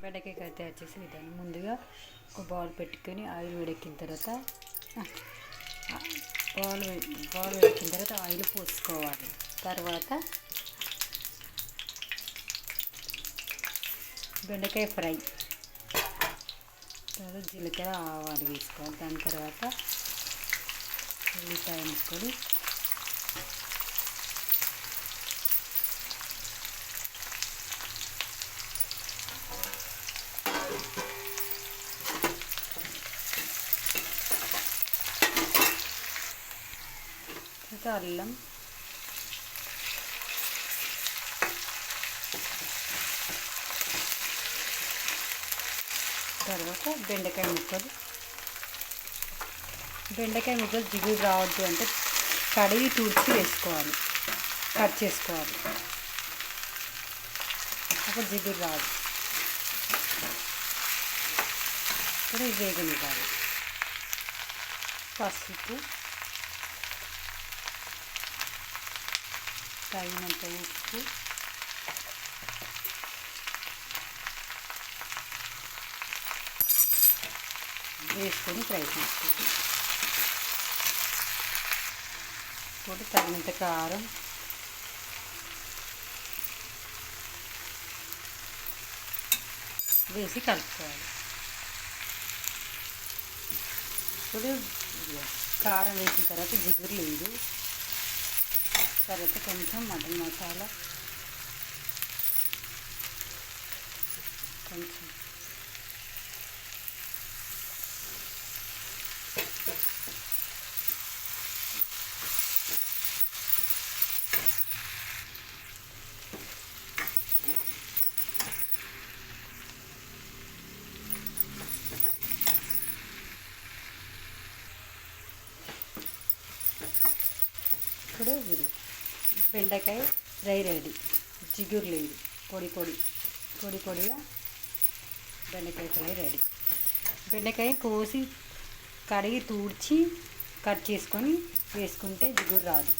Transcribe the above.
బెండకాయ కర్రీ తయారు చేసే విధానం. ముందుగా ఒక బౌల్ పెట్టుకొని ఆయిల్ వేడెక్కిన తర్వాత బౌల్ వేడెక్కిన తర్వాత ఆయిల్ పోసుకోవాలి. తర్వాత బెండకాయ ఫ్రై, తర్వాత జీలకర్ర ఆవాలు వేసుకోవాలి. దాని తర్వాత ఉల్లిపాయ వేసుకొని అల్లం, తర్వాత బెండకాయ ముక్కలు జిగురు రావద్దు అంటే కడిగి తుడిచి వేసుకోవాలి, కట్ చేసుకోవాలి. అప్పుడు జిగురు రాదు. ఇప్పుడు వేగనివ్వాలి. పసుపు, తగినంత ఉప్పు, వేసుకొని ఫ్రై చేసుకోవాలి. ఇప్పుడు తగినంత కారం, వేసి కలుపుకోవాలి. ఇప్పుడు కారం వేసిన తర్వాత జిగురు లేదు. తర్వాత కొంచెం మటన్ మసాలా, కొంచెం ఇప్పుడు బెండకాయ ఫ్రై రెడీ. జిగురు లేదు, పొడిగా బెండకాయ ఫ్రై రెడీ. బెండకాయ కోసి కడిగి తూడ్చి కట్ చేసుకొని వేసుకుంటే జిగురు రాదు.